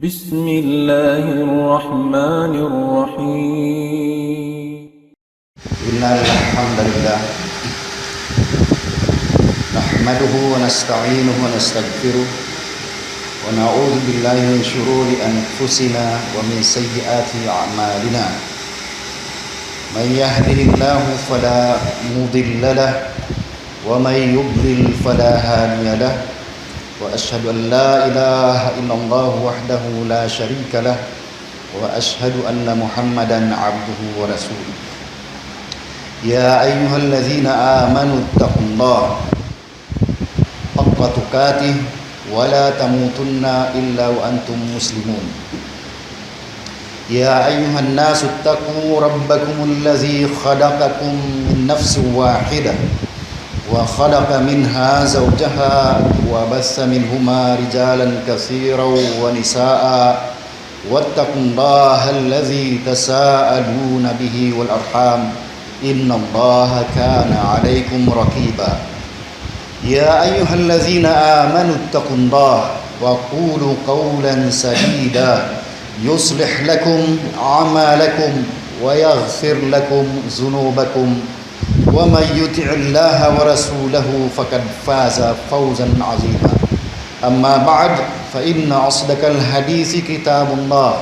بسم الله الرحمن الرحيم إن الحمد لله نحمده ونستعينه ونستغفره ونعوذ بالله من شرور أنفسنا ومن سيئات أعمالنا من يهده الله فلا مضل له ومن يضلل فلا هادي له وأشهد أن لا إله إلا الله وحده لا شريك له وأشهد أن محمدا عبده ورسوله يا أيها الذين آمنوا اتقوا الله حق تقاته ولا تموتن إلا وأنتم مسلمون يا أيها الناس اتقوا ربكم الذي خلقكم من نفس واحدة وخلق منها زوجها وبث منهما رجالا كثيرا ونساء واتقوا الله الذي تساءلون به والأرحام إن الله كان عليكم رقيبا يا أيها الذين آمنوا اتقوا الله وقولوا قولا سديدا يصلح لكم أعمالكم ويغفر لكم ذنوبكم ومن يطع الله ورسوله فقد فاز فوزا عظيما أما بعد فإن أصدق الحديث كتاب الله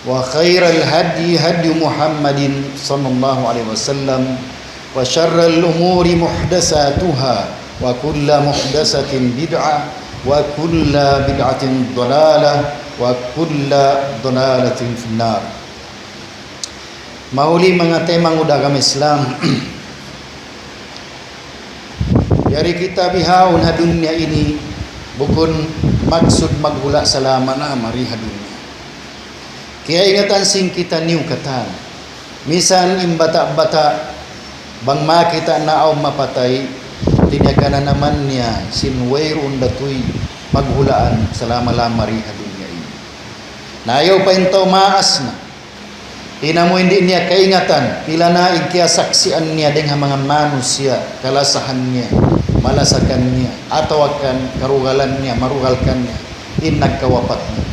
وخير الهدي هدي محمد صلى الله عليه وسلم وشر الأمور محدثاتها وكل محدثة بدعة وكل بدعة ضلالة وكل ضلالة في النار. Mauli mga temang agama Islam dari kita bihaun ha dunia ini bukun maksud maghula salama na mariha dunia. Kaya ingatan sing kita niu katan. Misan imbata-bata bang makita na aw mapatay tinyaga na naman niya sinwayron datoy maghulaan salama-lama mariha dunia ini. Nayaw pa intaw maas na. Ina mo hindi niya kaingatan, pila na ikiasaksian niya dengan mga manusia, kalasahan niya, malasakan niya, atawakan karugalan niya, marugalkan niya, nagkawapat niya.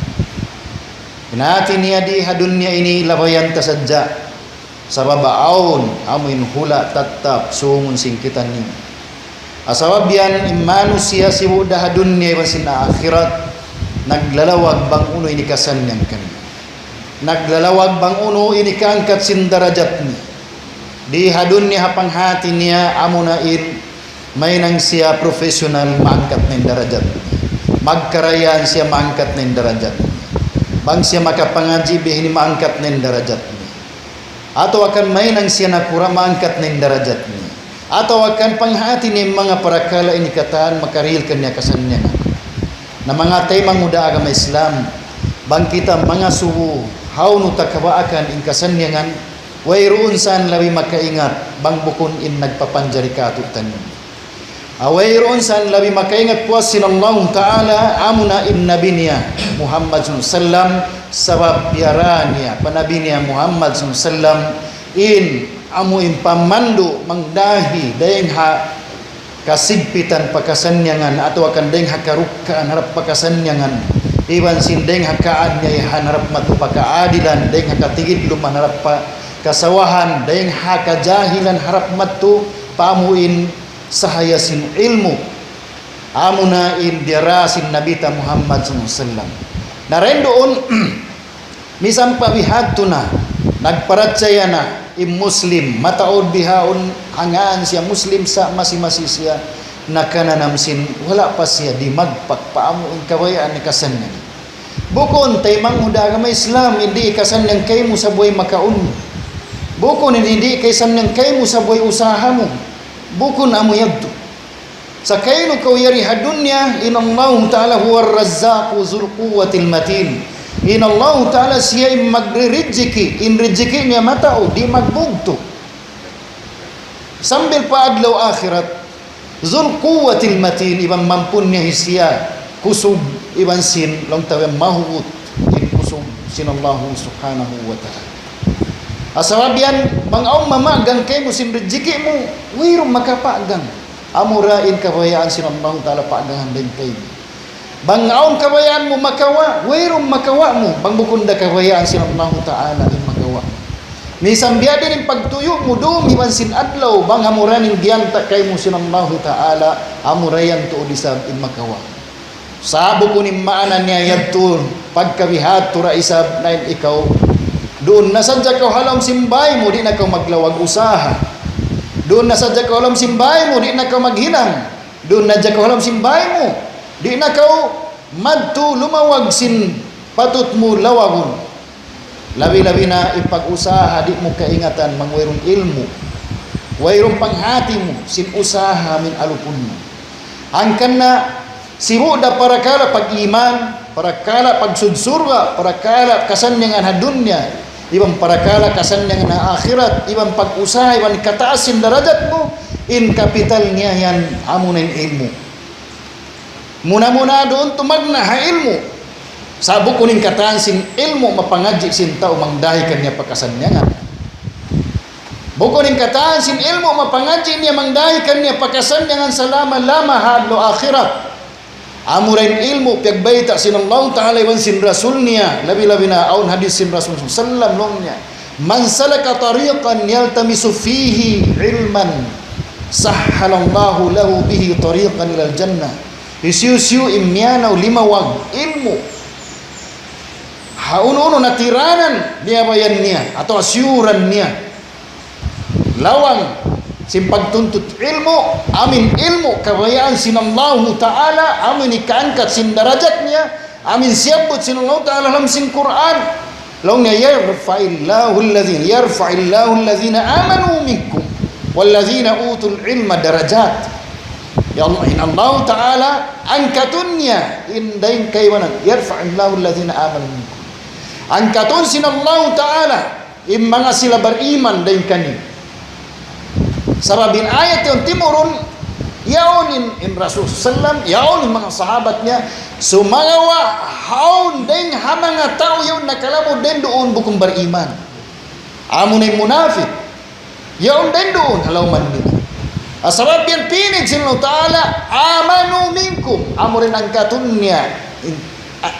Inati niya di hadun niya ini labayan tasadya, sa babaon, amin hula tatap, sungun singkitan niya. Asawab yan, manusia si wuda hadun niya, iban sina akhirat, naglalawag bang uno ini kasan niyang kanina. Naglalawag bang uno ini kaangkat sin darajat ni di hadun ni hapang hati niya amunain may nang siya profesional maangkat ng darajat magkarayaan siya maangkat ng darajat bang siya makapangaji bihin maangkat ng darajat ni atau akan may nang siya nakura maangkat ng darajat ni atau akan panghati ni mga parakala ini kataan makarilkan niya kasannya na mga temang muda agama Islam bang kita mga suwu haunu takabaakan in kasanyangan wayroon saan labi makaingat bang bukun in nagpapanjari katutan awayroon saan labi makaingat puas sinallahu ta'ala amuna in nabi niya Muhammad sallam sabab biara niya panabi niya Muhammad sallam in amu in pamandu mangdahi dayang ha kasigpitan pakasanyangan atau akan dayang ha karukaan harap pakasanyangan iban sindeng hakaan niya hanarap matupakaadilan deng hakatigid lumanarap pa kasawahan deng hakajahilan harap matu pamuin sahayasin ilmu amuna in dirasin nabita Muhammad sallallahu narendoon misam pabihatuna nagparatsaya na muslim mataod bihaon hangaan siya muslim sa masi-masi siya nakananamsin wala pa siya di magpakpaamo ang kawayaan ni kasanyan bukon taymang huda agama Islam hindi kasanyan kay mo sa buhay makaun bukon hindi kasanyan kay mo sa buhay usaha mo bukon amo yagto sa kayno kawyari hadunya inallahu ta'ala huwa ar-razzaqu dzul quwwatil matin inallahu ta'ala siya magre-riziki in riziki niya matao di magbugto sambil paadlaw akhirat Zul quwwatil matin ibang mampun niya hisya kusub iban sin long tawe mahuut in kusub sinallahu subhanahu wa ta'ala asawabian bang aw mamagang kay mo sin riziki mo wirong makapagang amurain kabayaan sinallahu ta'ala paagangan din kay Bangaon kabayaan mo makawa, wayrong makawa mo. Bangbukunda kabayaan sinallahu ta'ala in magawa. Misang biya din yung pagtuyo mo doon, iwan sin adlaw, bang hamuranin giyanta kay mo sinallahu ta'ala, hamurayan to disab in makawa. Sabo ko ni maanan niya yadto, pagkabihat tura isab na ikaw, doon nasadya ka halam simbay mo, di na ka maglawag usaha. Doon nasadya ka halam simbay mo, di na ka maghinang. Doon nadya ka halam simbay mo, di na ka madto lumawag sin patut mo lawagon. Labi-labi na ipag-usaha, di mo kaingatan, mangwayrong ilmu, wayrong panghati mo, sin usaha min alupun mo. Angkan na, simuda para kala pag-iman, para kala pag-sudsurga, para kala kasanyangan ha dunya, ibang para kala kasanyangan na akhirat, ibang pag-usaha, ibang kataasin darajat mo, in kapital niya yan, amo na ilmu. Muna-muna doon tumagna ha ilmu. Sabo kuning kataan sin ilmu mapangadji sin tao mangdahi kanya pakasanyangan. Bukuning kataan sin ilmu mapangadji niya mangdahi kanya pakasanyangan sa lama-lama hadlo akhirat. Amurain ilmu piyagbayta sin Allah Ta'ala iwan sin Rasul niya. Labi-labi na aun hadis sin Rasul sallam long niya. Man salaka tariqan yaltamisu fihi ilman sahhalallahu lahu bihi tariqan ilal jannah. Isiu-siu imyanaw limawag ilmu. Hauno-uno natiranan niya bayan niya atau asyuran niya lawang simpagtuntut ilmu amin ilmu kabayaan sinallahu ta'ala amin ikaangkat sin darajat niya amin siabot sinallahu ta'ala dalam sin Quran law niya yarfa'illahu alladhina amanu minkum walladhina utul ilma darajat ya Allah in Allah ta'ala angkatunya indain kaywanan yarfa'illahu alladhina amanu minkum angkaton sinallahu ta'ala im mga sila beriman dahin kani sarabin ayat yung timurun yaon in Rasul sallam yaon in mga sahabat niya sumagawa haon dahin ha mga tao yun nakalamo din doon bukong beriman amo na yung munafik yaon din doon halaw man nila asarab yan pinig sinallahu ta'ala amanu minkum amo rin angkaton niya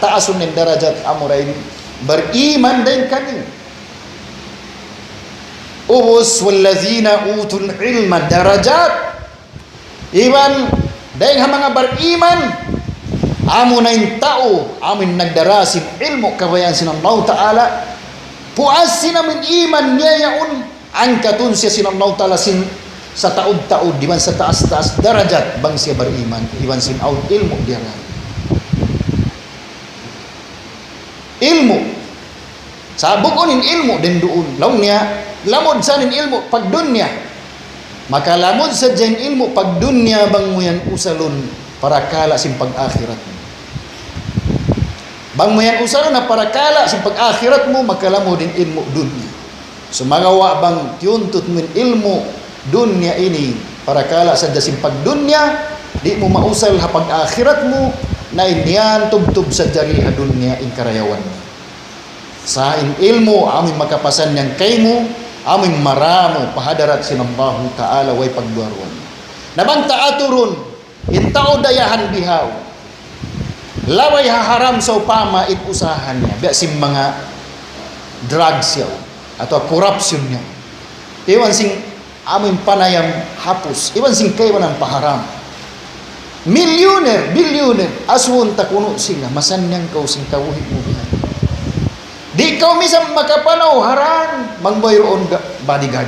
taasun ng darajat amo rin beriman din kani ubus wallazina utul ilma darajat iban dahil mga beriman amo na yung tao amin nagdarasin ilmu kabayaan sinallahu ta'ala puas sinamin iman niya yaon angkatun siya sinallahu ta'ala sin sa taod-taod diban sa taas-taas darajat bang siya beriman iban sin out ilmu dia ilmu sabukunin ilmu din doon law niya lamod sa nin ilmu pag dunya maka lamod sa dyan ilmu pag dunya bang mo yan usalon para kala sin pag-akhirat mo bang mo yan usalon na para kala sin pag-akhirat mo makalamod din ilmu dunya sumagawa bang tiuntut mo ilmu dunya ini para kala sa dyan pag dunya di mo mausal ha pag-akhirat mo na inyan tubtub sa jari dunya in karayawan sa in ilmu amin makapasan yang kay mo amin maramo pahadarat sinallahu ta'ala way pagduaron nabang taaturun in tao dayahan bihaw laway haharam sa upama it usahan niya biya sim mga drugs yaw atau corruption niya iwan sing amin panayam hapus iwan sing kaywan ang paharam millionaire, billionaire, aswon takuno sila, masanyang kau sing kawuhit mo bihan. Di ikaw misam makapanaw, haran, mangbayroon bodyguard.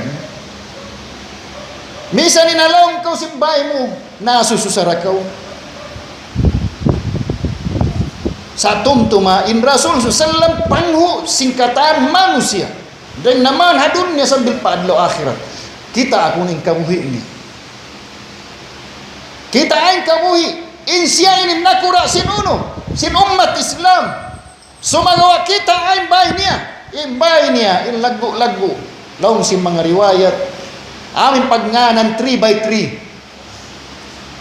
Misa ninalawang kau simbay mo, nasususara kau. Sa tumtuma, in Rasul sallam panghu, singkatan manusia. Dan naman hadun niya sambil paadlaw akhirat. Kita ako ning kawuhit niya. Kita ay kabuhi insya ini nakura sinuno sin umat Islam sumagawa kita ay imbay niya in lagu laung si mga riwayat amin pagnganan 3x3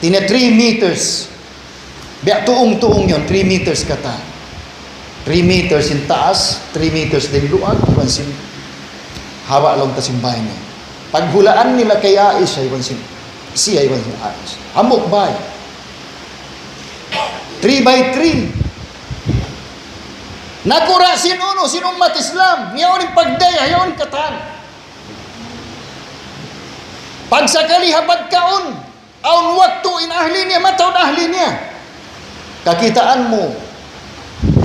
tina 3 meters biya tuong yon 3 meters kata 3 meters in taas 3 meters din luag iwan sin hawa lang ta simbay niya paghulaan nila kay Aisha iwan sin siya iwan sin Aisha hamok bay 3x3. Nakura sinuno, sinumat Islam, yaon yung pagdaya, yaon katan. Pagsakali habad kaon, aun waktu in ahli niya, mataon ahli niya. Kakitaan mo,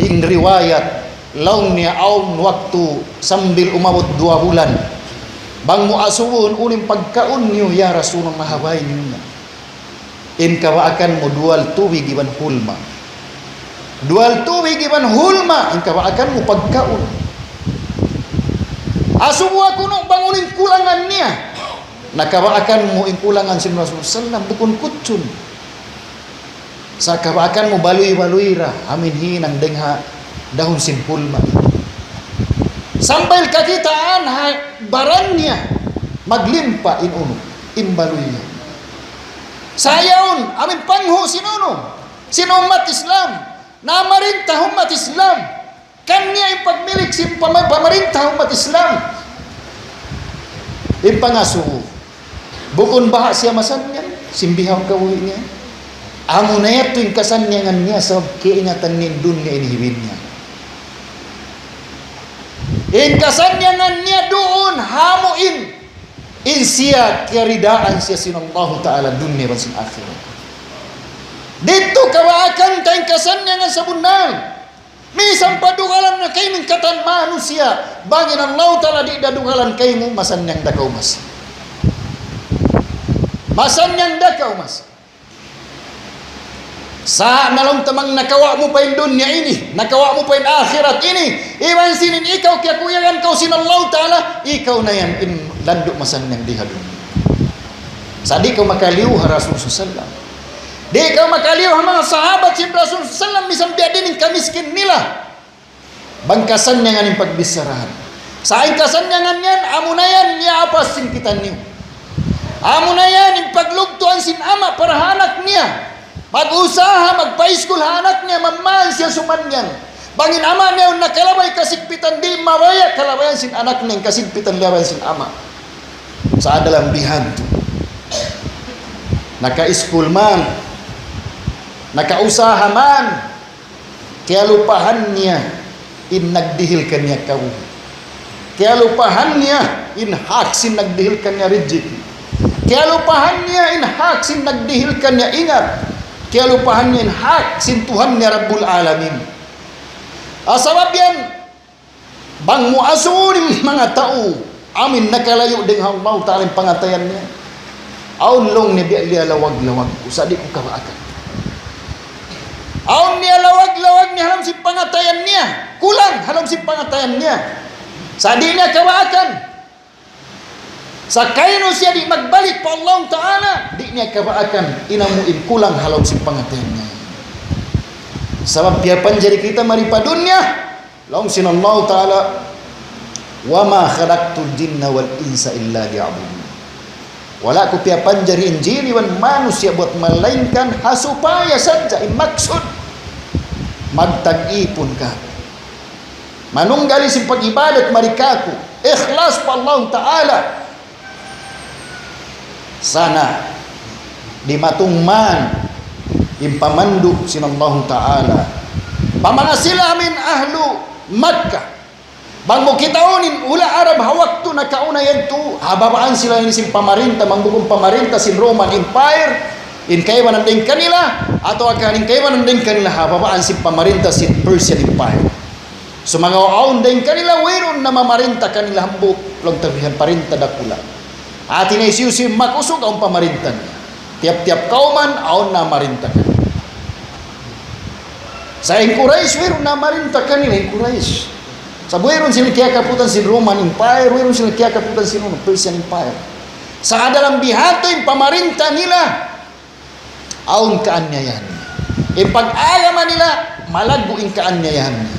ing riwayat, laun niya aun waktu sambil umabot 2 bulan. Bang mo asuwon, uning pagkaon niyo, ya Rasulullah mahabay niyo na. In kawaakan mo dual tuwig iban hulma. Dual tuwig iban hulma, in kawaakan mo pagkaon. Asuwa ko nung bangunin kulangan niya. Nakawaakan mo in kulangan si Rasulullah sallam, bukun kutsun. Sa kawaakan mo baluy-baluy ra, amin hinang dengha dahon sin hulma. Sampai kakitaan baran niya maglimpa in uno, in baluy niya. Sayaon, amin pangho sinuno, sinumat Islam, namarinta umat Islam, kanya yung pagmilik sin pamarinta umat Islam. Ipangasu, bukon baha siya masanyan, simbihaw kawin niya. Amo na yato yung kasanyangan niya sa kiingatan ni dunya inihibin niya. In kasanyangan niya doon, hamuin. In siya, kiyaridaan siya sinallahu ta'ala dunya ban sin akhirat. Dito kawaakan tayong kasanyangan sa bunal. Misang padugalan na kayo ng katan manusia. Bangin Allah ta'ala di dadugalan kayo mo, masanyang dakaw mas. Masanyang dakaw mas. Sa nalang tamang nakawa mo pa yung dunya ini, nakawa mo pa yung akhirat ini, iwan sinin ikaw, kaya kuyagan kau sinallahu ta'ala, ikaw na yan, in landok masanyang diha dunya. Sa di ka makaliw ha Rasulullah sallam. Di ka makaliw ha mga sahabat si Rasulullah sallam, misang biadin yung kamiskin nila. Bangkasan niya nga ng pagbisarahan. Sa aing kasanyangan yan, amo na yan, niyapas sin kita niyo. Amo na yan, yung paglugtuan sin ama para hanak niya. Mag-usaha, magpa-school anak niya, mamahal siya sumanyan. Bangin ama niya, nakalabay kasigpitan, di mawaya kalabayan sin anak niya, kasigpitan laban sin ama. Sa adalang bihan. Naka-school man, naka-usaha man, kaya lupahan niya, in nagdihil kanya kaw. Kaya lupahan niya, in haksin nagdihil kanya reject. Kaya lupahan niya, in haksin nagdihil kanya ingat. Kaya lupahan niya in hak sintuhan niya Rabbul Alamin. Asabab yan, bang muasunin mga tao, amin nakalayo din ang Allah ta'ala pangatayan niya. Aun long ni biya lawag-lawag, usadi ko kawaakan. Aun niya lawag-lawag niya halam si pangatayan niya, kulang halam si pangatayan niya. Sa di niya kawaakan. Sa kaino siya di magbalik pa Allah Ta'ala, di niya kabaakan, inamuin kulang halaw si pangatayan niya. Sabab piyapan jadi kita maripa dunya, laong sinallahu Ta'ala, wa ma khalaqtul jinna wal insa illa liya'budun. Wala ko piyapan jadi injili wan manusia buat melainkan hasupaya saja maksud magtag-ipon ka. Manunggali si pag-ibadat marikaku, ikhlas pa Allah Ta'ala. Sana di matungman impamandu sinallahu ta'ala pamanasila min ahlu Makkah bang mo kitaunin ula Arab hawaktu na kauna yan tu hababaan sila ini sin pamarintah mangbukong pamarintah sin Roman Empire in kaiwanan din kanila atau akanin kaiwanan din kanila hababaan sin pamarintah sin Persian Empire so mga aon din kanila wairon na mamarintah kanila hambuk long tabihan parintah dakula atin ay siyusim makusog ang pamarintan. Tiap-tiap kauman, aon na marintakan. Sa Quraysh, wero na marintakan nila Quraysh. Sa wero sila kaya kaputan si Roman Empire, wero sila kaya kaputan si Persian Empire. Sa adalang bihato yung pamarinta nila, aon kaanyayahan. E pag-agaman nila, malago yung kaanyayahan niya.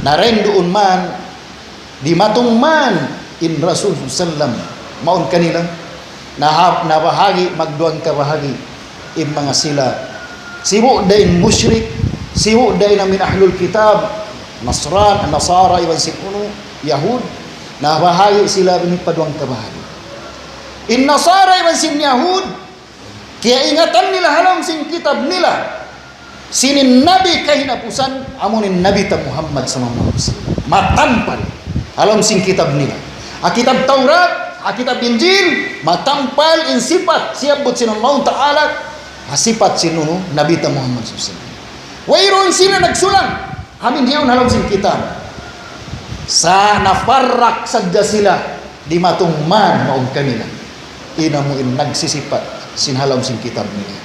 Narendoon man, di matong man, in Rasul sallam maun kanila na bahagi magduang kabahagi in mga sila sibu dain musyrik sibu dain min ahlul kitab nasara iban sikuno yahud na bahagi sila in paduang kabahagi in nasara iban sin yahud Kaya ingatan nila halang sing kitab nila. Sinin Nabi kahinapusan, amunin Nabi ta Muhammad sallallahu alaihi wasallam. Matampal halang sing kitab nila. A kitab Taurat, a kitab Injil, matampal in sifat siabot sinallahu ta'ala, sifat sinuno Nabi ta Muhammad sallallahu alaihi wasallam. Wayron sila nagsulang, amin diyaw halang sing kitab. Sa nafarrak sadya sila di matungman maong kanila. Inamuin nagsisipat sinhalam sing kitab nila.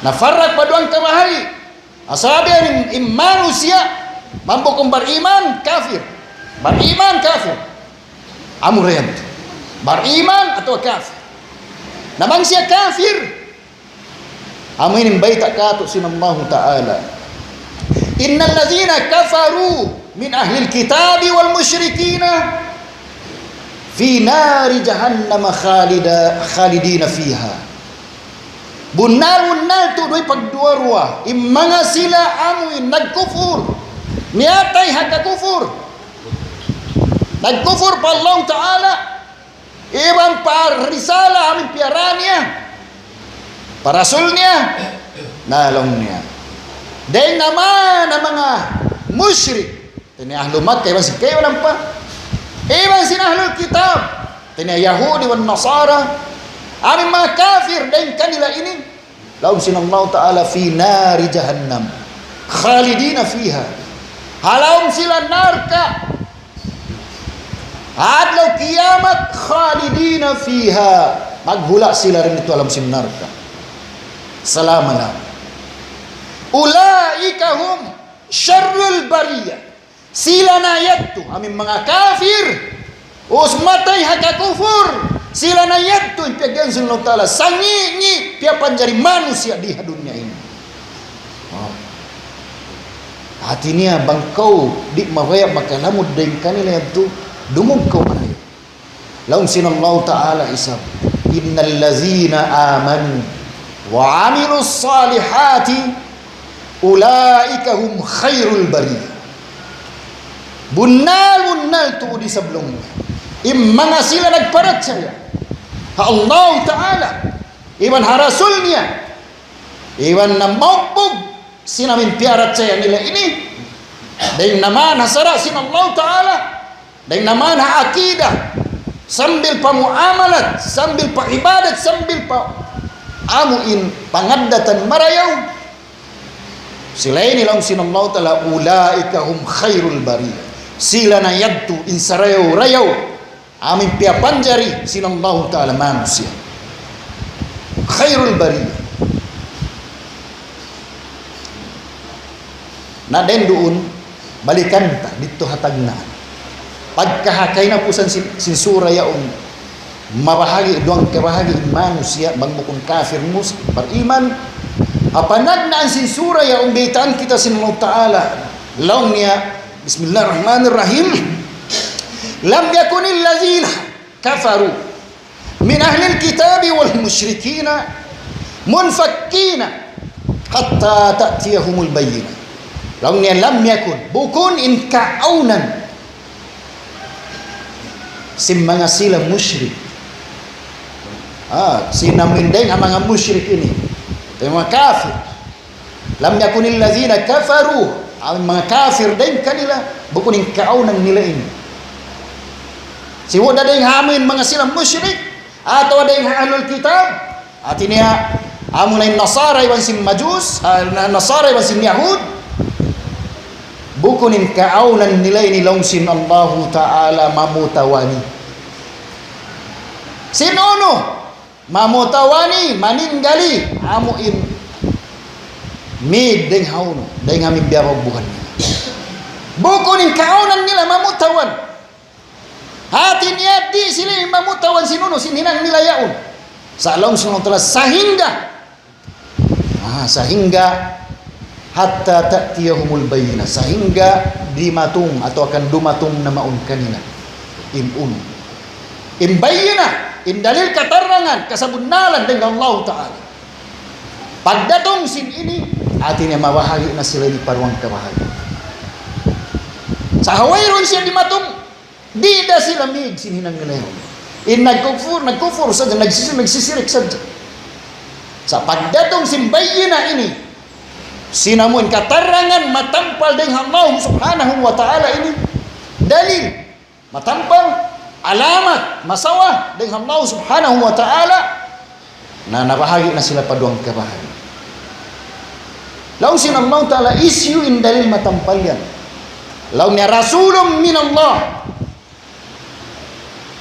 Nafarrak paduang kamahali. Asabi ang manusia mampu kung bariman kafir. Bariman kafir. Amurayan. Bariman atau kafir. Namang siya kafir. Amin baita kato sinallahu ta'ala. Innal ladzina kafaru min ahlil kitabi wal musyrikina fi nari jahannam khalidina fiha. Bunal tu doy pagduarwa imanga sila amoy nagkufur niatay hagkufur nagkufur pa Allah Ta'ala ibang parisala amin piaranya parasul niya nalong niya dahil naman ang mga musyrik tini ahlu Makkah ibang sikay walang pa ibang sinahlul kitab tini Yahudi wan Nasara aming mga kafir dahil kanila ini laum sinallahu ta'ala fi nari jahannam khalidina fiha halaum sila narka adlaw kiamat khalidina fiha maghula sila rin ito alam sin narka salamana ulaika hum syarrul bariyah sila na yadto aming mga kafir usmatay hakakufur sila na yadto impiyagyan sa Allah Ta'ala sangi piapan jari manusia di dunia ini. Hati niya bangkau di mawaya makalamud din kanila yadto dumog kau manayo. Laum sinallahu Ta'ala isab innal ladzina amanu wa amilus salihati ulaika hum khairul bariyah. Bunnal tu di sebelumnya imanga sila nagpercaya Allah Ta'ala iwan harasulnya iwan namaumbog sinamin piarat saya nila ini dan naman hasara sin Allah Ta'ala dan naman ha-akidah sambil pamuamalat sambil pa-ibadat sambil pa-amuin pangaddatan marayaw sila ini lang sin Allah Ta'ala ulaika hum khairul bariyah sila na yadtu insarayaw-rayaw amin piapanjari sinallahu ta'ala manusia khairul bariyah na den doon balikan ta dito hatagna pagkahakay na pusan sin sura yaon mabahagi duang kabahagi manusia bangbukon kafir mus beriman apanag na ang sin sura yaon beitan kita sinallahu ta'ala law niya bismillahirrahmanirrahim lam yakunil ladzina kafaru min ahlil kitabi wal musyrikina munfakkina hatta ta'tiyahumul bayyinah. Laung niya lam yakun bukun in ka'aunan sim mga sila musyrik. Sinamindeng ang mga musyrik ini. Yung mga kafir. Lam yakunil ladzina kafaru ang mga kafir din kanila bukun in ka'aunan nila ini. Siwa na ding hamin mga silang musyrik atau ada yang ahlul kitab artinya amunay nasara iwan sim majus nasara iwan sim yahud bukunin kaaunan nilay nilaung sin Allah Ta'ala mamutawani sinono mamutawani maninggali amuin mid ding hauno ding amin biyaw bukan bukunin kaaunan nila mamutawan hati niya di sila mamutawan sinuno sininang nila yaon sa along sinutala sehingga hatta ta'tiyahumul bayyinah sehingga dimatung atau akan dumatung na maun kanina bayyinah dalil keterangan kasabunalan dengan Allah Ta'ala pagdatong sin ini artinya mawahagi na sila di parwang kabahagi sa hawairon siya dimatung di da sila mig sininang nila in nagkufur saja nagsisirik saja Sa pagdatong simbayina ini, sinamun katarangan matampal dengan Allah subhanahu wa ta'ala ini, dalil matampal, alamat masawa dengan Allah subhanahu wa ta'ala, na nabahagi na sila paduang kabahagi. Law sin Allah ta'ala issue in dalil matampal yan. Law niya rasulun min Allah,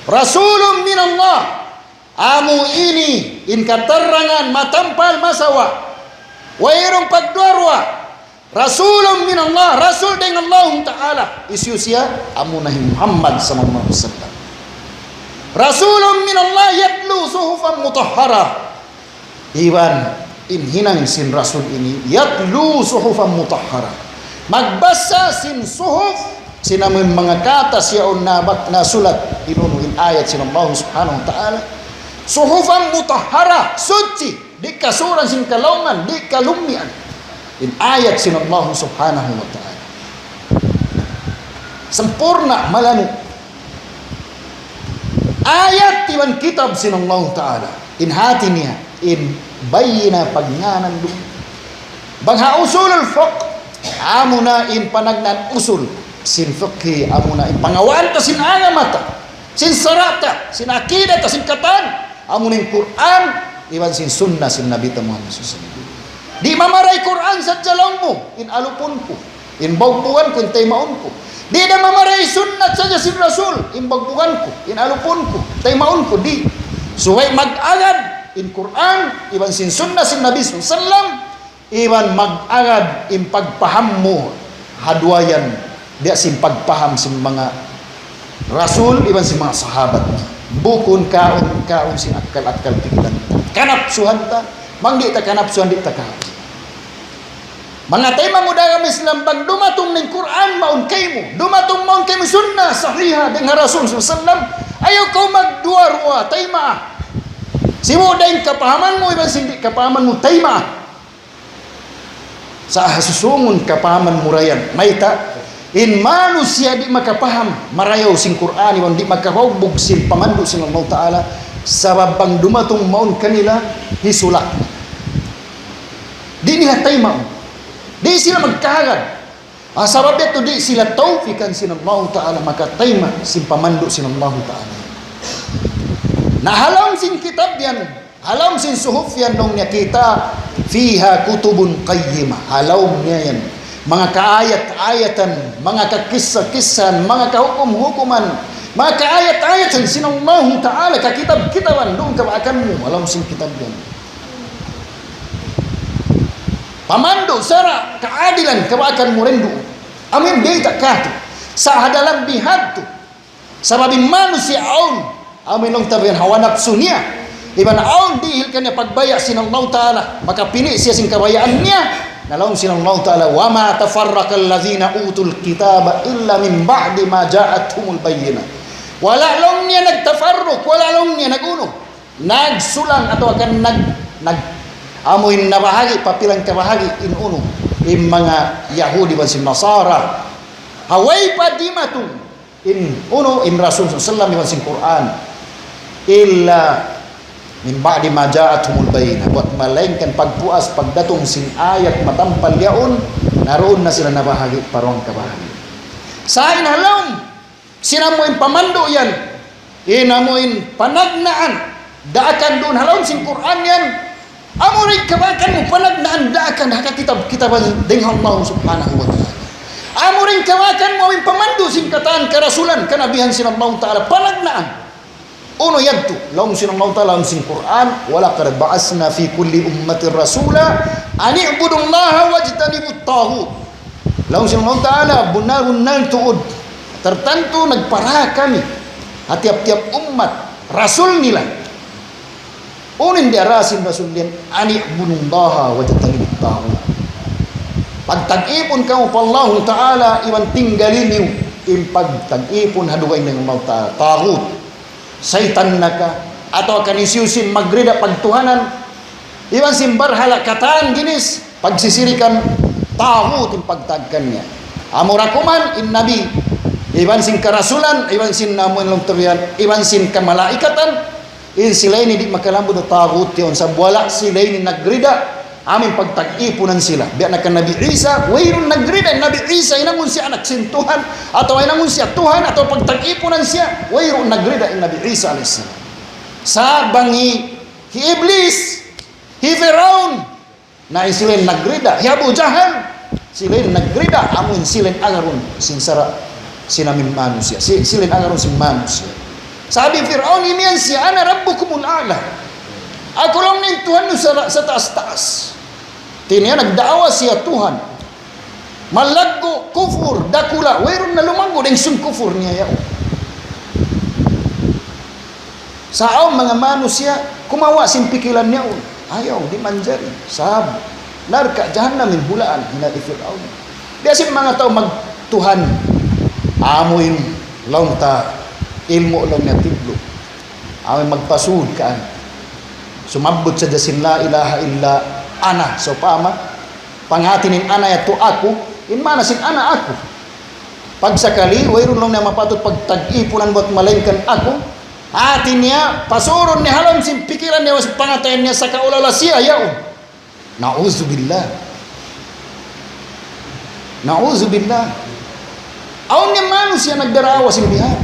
rasulun min Allah, amu ini in katarangan matampal masawa, wairong pagdurwa, rasulun min Allah, rasul dengan Allah ta'ala, isu siya amu nahi Muhammad sallallahu alaihi wasallam. Rasulun min Allah yatlu suhufan mutahhara. Iwan in hinang sin rasul ini yatlu suhufan mutahhara, magbasa sin suhuf, sinamun mga kata siya nabak na sulat inunuin ayat sin Allah subhanahu wa ta'ala, suhufan mutahhara, suci, di kasuran sin kalauman, di kalumian, in ayat sin Allah subhanahu wa ta'ala, sempurna malanu ayat tiwan kitab sin Allah ta'ala, in hati niya, in bayina pagnganan dun bangha usulul fiqh, amuna in panagnan usul sin fiqhi, amuna in pangawaan ta sin agamata, sin sarata, sin akidah ta sin katan, amunin Quran, iwan sin sunnah sin Nabi Muhammad SAW. Di mamaray Quran sa jalong mo, in alupon ko, in bagbugan ko, in taymaon ko. Di na mamaray sunnat saja sin Rasul, in bagbugan ko, in alupon ko, taymaon ko. Di suway mag-agad in Quran, iwan sin sunnah sin Nabi SAW, iwan mag-agad in pagpaham mo hadwayan, di sin pagpaham sin mga Rasul, iwan sin mga sahabat, bukun kaon sin akal-akal pikiran, kanapsuhan ta, mangdi ta kanapsuhan, di ta kaon. Mga tayo manguda kami silang pag dumatong ng Quran, maun kay mo, dumatong maun kay mo sunnah sahiha dengan Rasul SAW, ayaw kau magduwa-ruwa, tayo maah. Simudain kapahaman mo, iban sindi kapahaman mo, tayo maah. Sa susungon kapahaman mo rayan, mayta, in manusia di makapaham, marayaw sin Quran, iban di makahubog sin pamandu sin Allah Ta'ala, sabab pang dumatong maun kanila, hisulak. Di nila tayo maah. Di sila magkagad. Sabab ito di sila taufikan sin Allah Ta'ala, maka tayma sin pamandu sin Allah Ta'ala. Nahalam sin kitab yan, halam sin suhuf yan nung niya kita, fiha kutubun qayyimah, halam niya yan. Mga kaayat-ayatan, mga kakisa-kisan, mga kahukum-hukuman, mga kaayat-ayatan sin Allah Ta'ala, kakitab-kitaban, doon kabaakan mo, halam sin kitab yan. Pamando sara keadilan kebakan murendu, amin dia tak katu sa hadalam bihatu sababin manusia aun amin long tabian hawa nafsunya iban aun dihilkannya pagbaya sin Allah Ta'ala, maka pinik siya sin kabayaannya nalaung sin Allah Ta'ala, wa ma tafarraqal ladzina utul kitaba illa min ba'di ma ja'atuhumul bayyinah. Wala long niya nagtafarruq, wala long niya naguno nagsulang atau akan amuin na bahagi, papilang kabahagi in uno, in mga Yahudi wa sin Nasara, haway pa di matong in uno, in Rasul sallallahu alaihi wasallam Quran, illa min ba'di ma ja'athumul bayyinah, buat malainkan pagpuas pagdatong sin ayat matampal yaon, naroon na sila nabahagi parong kabahagi. Sa inhalom, sinamuin pamando yan, inamuin panagnaan, daakan doon halom sin Quran yan, amurin kabakan mo panagnaan daakan haka kitab dengan Allah subhanahu wa ta'ala. Amurin kabakan mo min pamandu singkatan kerasulan kanabihan sin Allah Ta'ala panagnaan. Uno yadtu laum sin Allah Ta'ala sin Quran, wala qad ba'asna fi kulli ummatin rasula an i'budullaha wajtanibut taghut. Laum sin Allah Ta'ala bunal tuud tertentu nagpara kami tiap-tiap umat rasul nila. Unin diarasin Rasul din ani bunullaha wa tatanibut taghut. Pagtag-ipon ka mo pa Allah Ta'ala, iwan tinggalin niyo in pagtag-ipon hadugain ng Allah Ta'ala taghut, saitan na ka atau akan isiusin magrida pagtuhanan, iwan simbarhala kataan ginis pagsisirikan taghut in pagtagkan niya amurakuman in nabi, iwan sin karasulan, iwan sin namun long teryan, iwan sin kamalaikatan, In sila ni di makalambot na tagut yon sa wala sila ni nagrida amin pagtag-ipunan sila. Biya na ka Nabi Isa, wayron nagrida Nabi Isa inangon siya anak sintuhan atau inangon siya Tuhan atau pagtag-ipunan siya, wayron nagrida Nabi Isa alayhis salam. Sabang hi Iblis, hi Firaun, na sila nagrida, hi Abu Jahal, sila nagrida amun sila agaron sinsara sinamin manusia. Sila agaron sin manusia. Sabi Firaun, imiyan siya, ana rabbukumul a'la. Ako lang ning Tuhan sa taas-taas. Tiniya nagdaawa siya Tuhan. Malaggo, kufur, dakula. Wayron na lumanggo ding sun kufur niya yao. Sa aw mga manusia, kumawa sin pikilan niya. Ayaw, di manjari. Sab. Narka, jahannamin hulaan. Hinati Fir'aun. Biasin mga tao magtuhan. Amoy laong ta. Ilmo lang niya tiblo. Amoy magpasud kaan. Sumabot sa dasin la ilaha illa ana. So pama, pangatinin ana yato ako, inmana sin ana ako. Pagsakali, wayron lang na mapatot pagtag-ipunan bot malengkan ako, atin niya, pasuron ni halon sin pikiran niya, pangatayan niya sa kaulala siya, yaon. Nauzubillah. Nauzubillah. Aon niya manus siya nagdarawa sin bihan.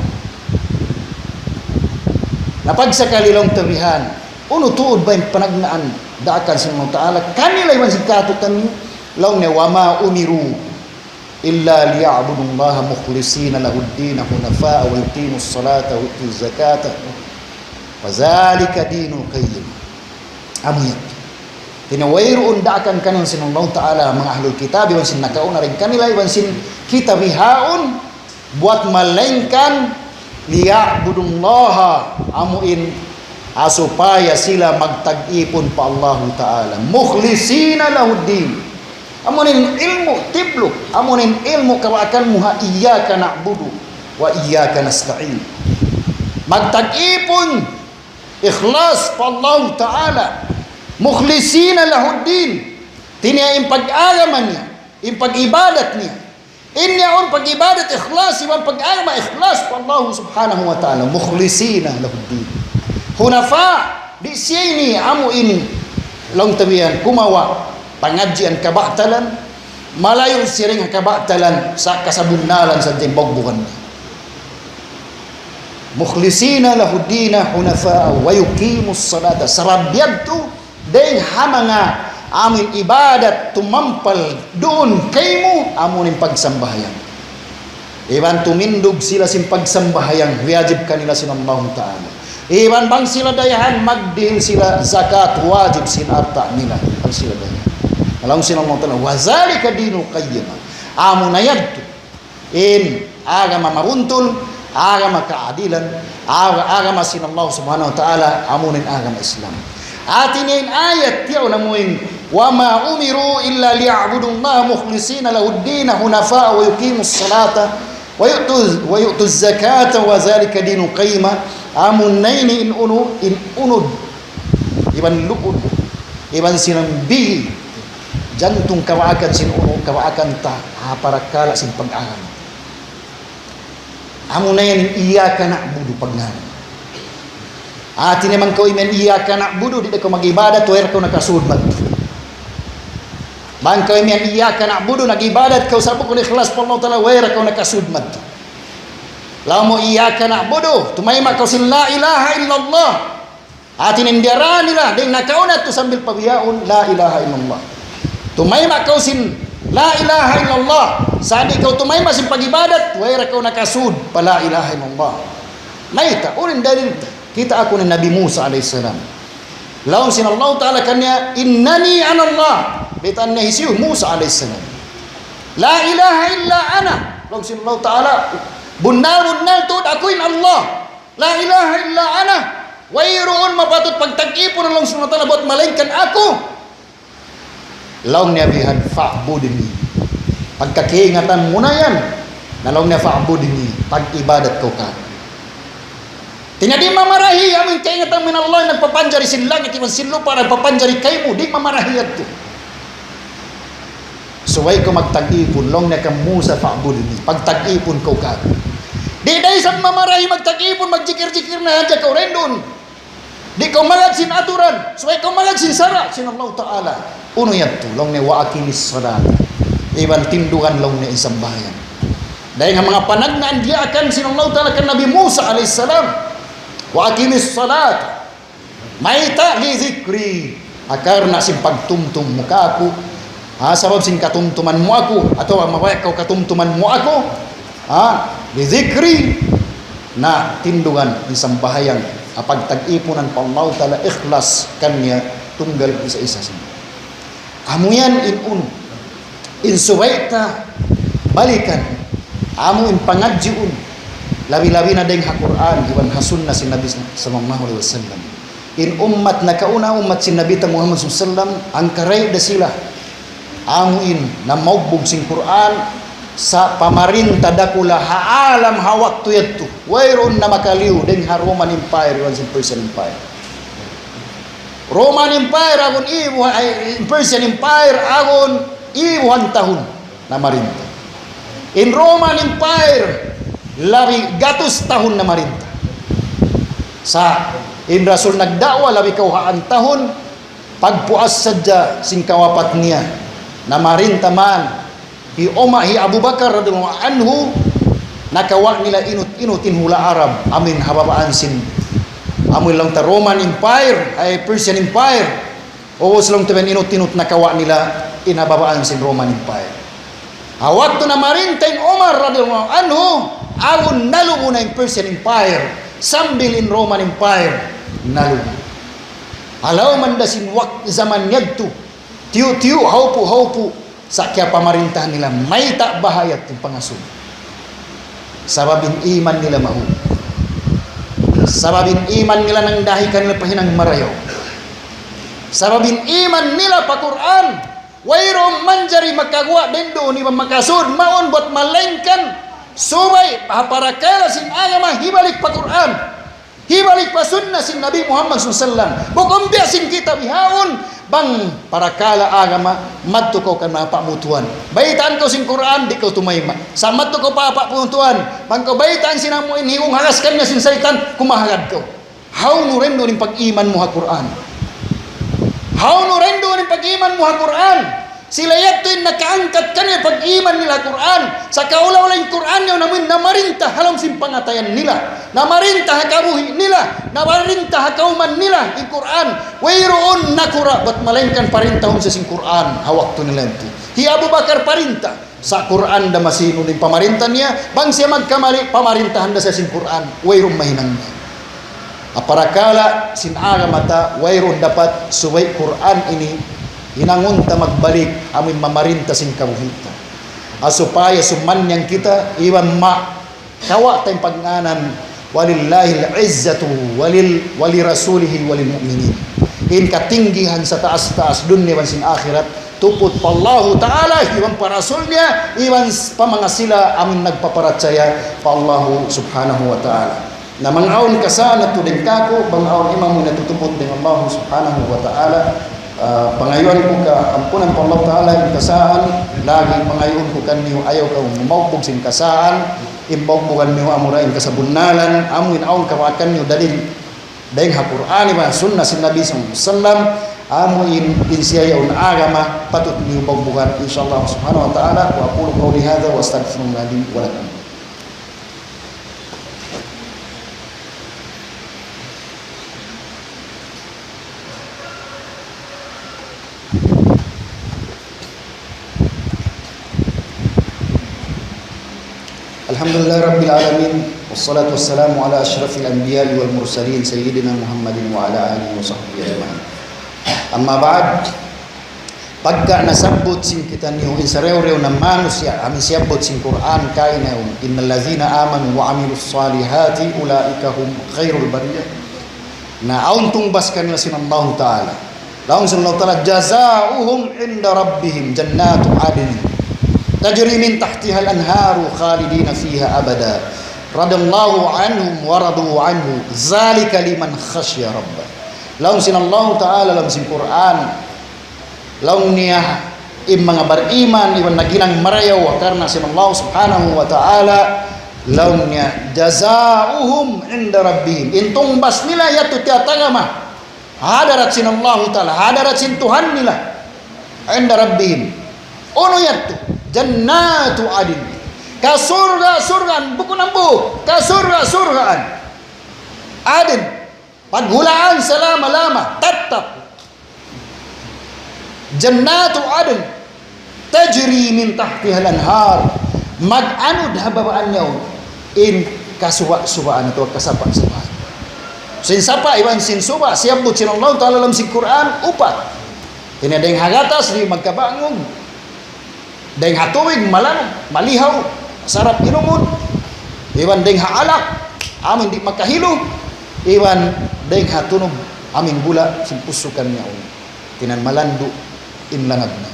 Napagsakali lang tabihan, uno tuod ba yung panagnaan daakan sa mga ta'ala, kanila yung sigkatutan niyo, law ne wama umiru illa liya'budullaha mukhlisina lahuddin hunafa'a wa yuqimus salata wa yutuz zakata fazalika dinul qayyim. Amin. Tinawayroon daakan kanon sin Allah Ta'ala mga ahlul kitab iwan sin nakauna rin kanila iwan sin kitabihaon buat malengkan liya'budullaha amuin supaya sila magtag-ipon pa Allah Ta'ala mukhlisina lahuddin. Amunin ilmu tiblok, amunin ilmu kawakan muha iyyaka na'budu wa iyyaka nasta'in. Magtag-ipon ikhlas pa Allah Ta'ala mukhlisina lahuddin. Tiniya yung pag-agaman niya, yung pag-ibadat niya. Inya on pag-ibadat ikhlas, yung pag-agama ikhlas pa Allah Subhanahu wa Ta'ala mukhlisina lahuddin. Hunafa di siya ini amo ini long tabihan kumawa pangadjian kabatalan malayo siring kabatalan sa kasabunnalan sa timbogbukan mukhlisina lahuddina hunafa wa yuqimus salata sarabyad tu deng hamanga amin ibadat tumampal doon kaymo amunin pagsambahayang iban tumindog sila sin pagsambahayang wajib kanila sin Allah Ta'ala. Iban bang sila dayahan magdin sila zakat wajib sin arta nila ang sila dayahan. Alam sila mo tanong wazalika dinul qayyim. Amo na yadto in agama maruntol, agama kaadilan, agama sin Allah Subhanahu wa Ta'ala amunin agama Islam. Atin in ayat tiyaw na muin wa ma umiru illa liya'budullaha mukhlisina lahuddin hunafa wa yuqimus salata wa yu'tuz zakata wa zalika dinul qayyim. Amun naini in unud iban lukud iban sinambi jantung kawaakan sin uno kawaakan ta parakala sin pag-agam amun naini iyyaka na'budu pagnan atin naman ko imen iyyaka na'budu di ko magibadat wer ko nakasudmat man ko imen iyyaka na'budu nagibadat ko sabuk ko ikhlas pa Allah Ta'ala wer ko nakasudmat. Lamu iyyaka na'budu tumayma kau sin la ilaha illallah atin indira nila ding nakauna tu sambil pabiyaon la ilaha illallah tumayma kau sin la ilaha illallah sadi kau tumayma sin pagibadat wayra kau nakasud pa la ilaha illallah mayta unin dalil kita aku ni Nabi Musa alaihi salam lawan sin Allah Ta'ala kanya innani anallah bitan nahisiu Musa alaihi salam la ilaha illa ana lawan sin Allah Ta'ala Bunnaltud akuin Allah la ilaha illa ana wayroon mapatut pagtag-ipon ng sunod na buat malengkan ako laong niya bihan fa'budini pagkakiingatan mo na yan na laong niya fa'budini pag-ibadat ko ka tinadi mamarahi aming kaingatan min Allah nagpapanjari sin langit iman sin lupa nagpapanjari kayo mo di mamarahi ito suway ko magtag-ipon long niya kang Musa fa'budini pagtag-ipon ko ka di dahil sa mamarahi magtag-ipon magjikir-jikir na hadya ka rin doon Di kau magad sin aturan, so ikaw magad sin sara sin Allah Ta'ala. Uno yadto long ni wa aqimis salat. Iban tindugan long ni isambayan. Dahil nga mga panagnaan dia akan sin Allah Ta'ala kan Nabi Musa alaihi salam. Wa aqimis salat. Maita li zikri. Akar na sin pagtumtum muka ako. Sabab sin katumtuman mo ako atau mawaya kau katumtuman mo ako. Li zikri na tindugan isambayan. Apag tag-ipunan pa Allah Ta'ala ikhlas kanya tunggal isa-isa sin. Amo yan in uno. In suwaita balikan. Amo in pangadjiun. Labi-labi na deng ha-Quran iwan hasunna sin Nabi sallallahu alaihi wasallam. In ummat na kauna ummat sin Nabi Muhammad sallallahu alaihi wasallam ang karay da sila. Amo in na maugbog sin Quran sa pamarinta dakula haalam hawak tuyadto. Wayron na makaliw deng ha Roman Empire iwan sin Persian Empire. Roman Empire agon Persian Empire agon iwan tahun na marinta. In Roman Empire labi gatos tahun na marinta. Sa in Rasul nagdawa labi kauhaan tahun pagpuas sadya sing kawapat niya na marinta man hi Abu Bakar radhiyallahu anhu nakawa nila inutin hula Arab amin hababaan sin amoy lang ta Roman Empire ay Persian Empire o lang taben inut nakawa nila inhababaan sin Roman Empire. Waktu na marintain Omar radhiyallahu anhu agun nalugo na yung Persian Empire sambil in Roman Empire nalugo. Alaw man da sin zaman yagto tiu haupu sa kaya pamarintahan nila may tak bahayat yung pangasun. Sababin iman nila mahu. Sababin iman nila nang dahi kanila pahinang marayaw. Sababin iman nila pa Quran. Wayrong manjari makagwa dendo ni makasud maon buat malengkan subay paparakala sin agama hibalik pa Quran. Hibalik pa sunnah sin Nabi Muhammad SAW. Bukom biasin kita bihaon bang parakala agama madto ko kan mapamutuan. Baitan ko sin Quran di ko tumayma. Sa madto ko papamutuan. Bang ko baitan sinamuin hiung halas kanya sin saitan kumahagad ko. How no rendo ning pag-iman mo ha Quran. How no rendo ning pag-iman mo ha Quran. Sila yato'y nakaangkat kanila pag-iman nila Quran. Sa kaulaw yung Quran yung namarinta halang simpangatayan nila. Namarinta hakabuhi nila. Namarinta hakauman nila yung Quran. Wayroon nakura ba't malengkan parintahon sa sing Quran. Hawak to nila ito. Hi Abu Bakar parinta. Sa Quran da masino din pamarinta niya. Bang siya magkamali pamarintahan da sa sing Quran. Wayroon mahinang niya. Aparakala sinaga mata wayroon dapat suway Quran ini hinangunta magbalik amin mamarinta sin kabuhita supaya sumanyang kita iwan kawa tayong pagnganan walillahil izzatu wali rasulihi walil mu'minin in katinggihan sa taas-taas dunya wan sin akhirat tupot pa Allah Ta'ala iwan pa rasulnya iwan pa mga sila amin nagpaparatsaya pa Allah subhanahu wa ta'ala na mangaon kasana tudeng kako bangaon imam mo natutupot dengan Allah subhanahu wa ta'ala. Pangayon ko ka ampunan pa Allah Ta'ala yung kasaan lagi pangayon ko kan niyo ayaw ka mumawpog sin kasaan imbawpogan niyo amurain ka sa bunnalan amuin aon kawakan niyo dalil dahil ha Quran ba sunnah sin Nabi sallam amuin insiyayaw na agama patut niyo bawpogan insyaAllah subhanahu wa ta'ala wa aqulu qawli hadha wa astaghfirullah li wa lakum. Alhamdulillah Rabbil Alamin wassalatu wassalamu ala ashrafil anbiya wal mursalin sayyidina Muhammadin wa ala alihi wa sahbihi ajma'in. Amma ba'd pagka nasabot sin kita niyo insarew-rew na manusia amin siyabot sin Quran kay na innal ladzina amanu wa amilus salihati ulaika hum khairul bariyah. Na aun tungbas kanila sin Allah Ta'ala. Laung sin Allah Ta'ala jazaohum inda rabbihim jannatu adnin tajri min tahtiha al-anharu khalidina fiha abada radallahu anhum wa radu anhu zalika liman khasya rabbah. Laung sin Allah Ta'ala lam sin Quran laung niya mga beriman iwan naginang marayaw karena sin Allah subhanahu wa ta'ala laung niya jazaohum inda rabbihim intong bas nila yatu tiatagama hadarat sinallahu ta'ala, hadarat sin Tuhan nila, inda rabbihim, ono yattu, jannatu adin, kasurga-surgaan, buku nambu, kasurga-surgaan, adin, paghulaan selama-lama, tetap, jannatu adin, tajri min tahtihal anhar, mag-anod hababaan niya, in kasuwa-suwaan ito, kasapa-sapaan. Sinsapa iwan sinsuba siabot sinallahu ta'ala dalam si Quran upat. Kini deng hagatas di magkabangog. Deng hatuwig malanong, malihaw, sarap inumun. Iwan deng haalak, amin di makahilo. Iwan deng hatunog, amin gula simpusukan niya. Tinan malandu inlangag na.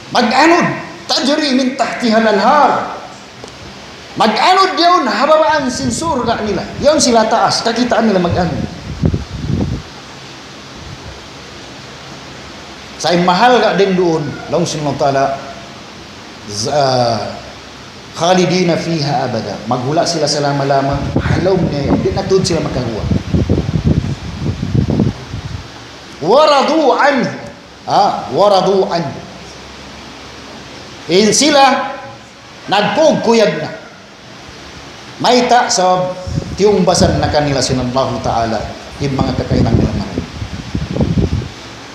Mag-anod, tajri min tahtihal anhar. Mag-anod yun, hababaan sinsurga nila. Yun sila taas, kakitaan nila mag-anod. Sa mahal ka din doon, laong sinong ta'ala, khalidina fiha abada. Maghula sila sa lama-lama, halaw niya yun. Di natod sila makahuwa. Waradu anhu. Waradu anhu. In sila, nagpugkuyag na. Maita sa tiumbasan na kanila sinallahu ta'ala yung mga kakainang nila maraming.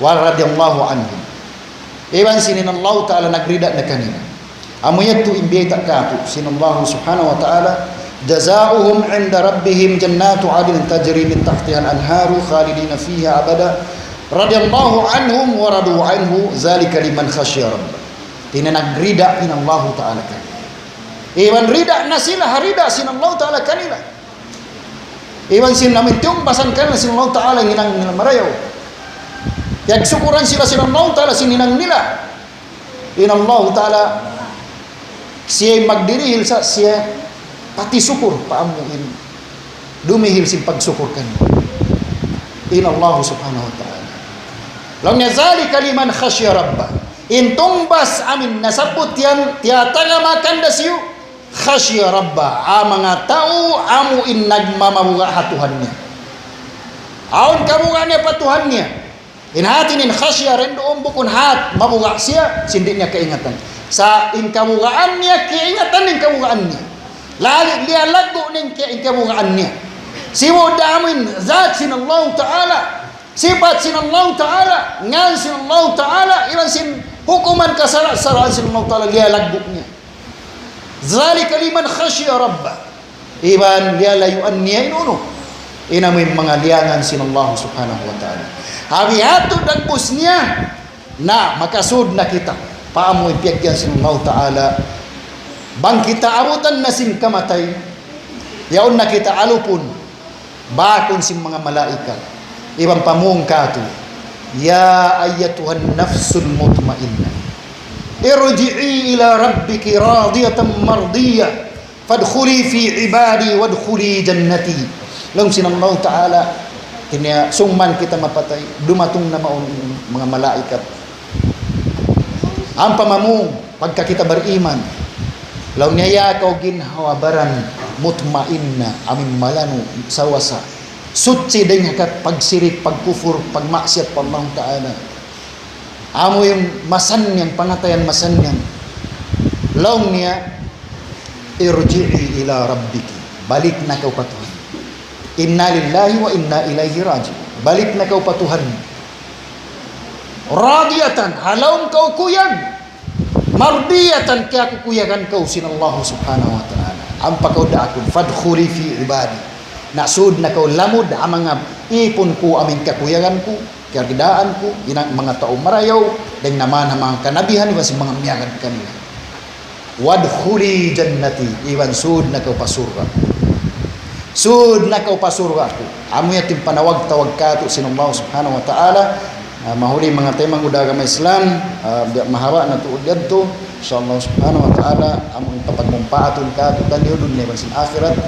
Wa radiyallahu anhum. Iwan sininallahu ta'ala nagrida na kanila. Amuyat tu imbiyata kapo sinallahu subhanahu wa ta'ala jazaohum inda rabbihim jannatu adin tajri min tahtiha al-anharu khalidina fiha abada radiyallahu anhum wa radu anhu zalika liman khashiya rabbah. Tinanagrida inallahu ta'ala kanila. Iwan rida na sila, harida sinallahu ta'ala kanila. Iwan sinamin tiumbasan kanila sinallahu ta'ala nginang nila marayaw. Yagsukuran sila sinallahu ta'ala sininang nila. Inallahu ta'ala siya magdirihil sa siya pati sukur paamuin. Dumihil sin pagsukur kanila. Inallahu subhanahu wa ta'ala. Lang niya zalika liman khasya rabbah. Intumbas amin nasabot yan tiyatagamakan da siyo. Khasya rabba mga tao amo in nagmamabuga hatuhan niya. Aon kabuga niya patuhan niya. Inhatin in khasya rin doon bukun hat mabuga siya sindi niya kaingatan. Sa inkabugaan niya kaingatan ning kabugaan niya. Lagi dia lago ning kabugaan niya. Siwo damin zat sinallahu ta'ala. Sifat sinallahu ta'ala, ngan sinallahu ta'ala, ilan sin hukuman kasara-saraan sinallahu ta'ala dia lago niya. Zalika liman khasya rabbah. Iban liya layuan niya inuno. Ina mo yung mga liangan sinallahu subhanahu wa ta'ala. Habihato dagbus niya na makasud na kita. Paamo ipiyagyan sinallahu ta'ala. Bang kita abutan na sin kamatay. Yaon na kita alupon. Bakon sin mga malaikat. Ibang pamung kato. Ya ayyatuhan nafsul mutmainnah. Irji'i ila rabbiki radiyatan mardiyah fadkhuli fi ibadi wadkhuli jannati. Lang sinallahu ta'ala kanya sungman kita mapatay dumatong na maun mga malaikat ang pamamong pagka kita beriman law niya kau ginhawabaran mutmainna amin malano sawasa suci deng hakat pagsirik pagkufur pagmaksiat pa Allah ta'ala. Amo yung masanyang pangatayan masanyang laong niya irji'i ila rabbiki balik na kau patuhan inna lillahi wa inna ilaihi raji'un balik na kau patuhan radiyatan halawang kau kuyag mardiyatan kaya kukuyagan kau sinallahu subhanahu wa ta'ala ampa kau daakon fadkhuli fi ibadi nasud na kau lamod ang mga ipon ko aming kakuyagan ko kagidaan ko inang mga tao marayaw deng naman ang mga kanabihan iwan si mga miyagan kanila wadkhuli jannati iwan sud na kau pasurga sud na kau pasurga ko amo yatim panawag-tawag kato sinallahu subhanahu wa ta'ala mahuli mga temang udaga may Islam mahaba na tuod yadto insyaallah subhanahu wa ta'ala amo ipapagmumpaaton kato tanyo dunya iwan sin akhirat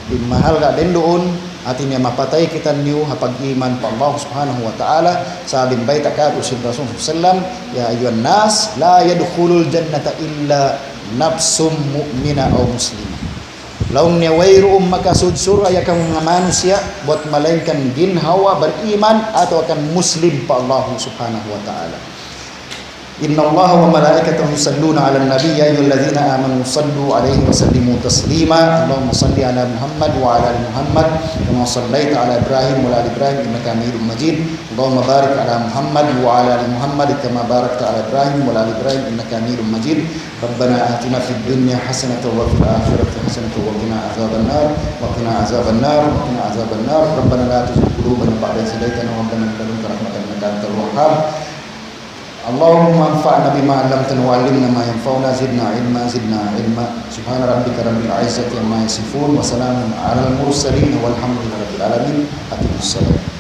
din mahal ka din doon atin niya mapatay kita niyo hapag iman pa Allah subhanahu wa ta'ala sabing baita ka usul Rasulullah sallam ya ayuhan nas la yadkhulul jannata illa nafsum mu'mina aw muslima Laung niya wayroong makasudsur ay akang mga manusia buat malainkan ginhawa beriman atau akan muslim pa Allah subhanahu wa ta'ala. Inna Allah wa malaikatahu yusalluna ala nabi ya ayyuhalladzina amanu sallu alaihi wa sallimu taslima. Allahumma salli ala Muhammad wa ala ali Muhammad kama sallaita ala Ibrahim wa ala ali Ibrahim innaka Hamidum Majid. Allahumma barik ala Muhammad wa ala ali Muhammad kama barakta ala Ibrahim wa ala ali Ibrahim innaka Hamidum Majid. Rabbana atina fid dunya hasanatan wa fil akhirati hasanatan wa qina adzaban nar wa qina adzaban nar wa qina adzaban nar. Rabbana la tuzigh qulubana ba'da idh hadaytana wa hab lana min ladunka rahmatan innaka antal wahhab. Allahumma anfa'na bima 'allamtana wa 'allimna ma yanfa'una zidna ilma subhana rabbika rabbil 'izzati amma yasifun wa salamun 'alal mursalin walhamdulillahi rabbil alamin. Aqimish salat.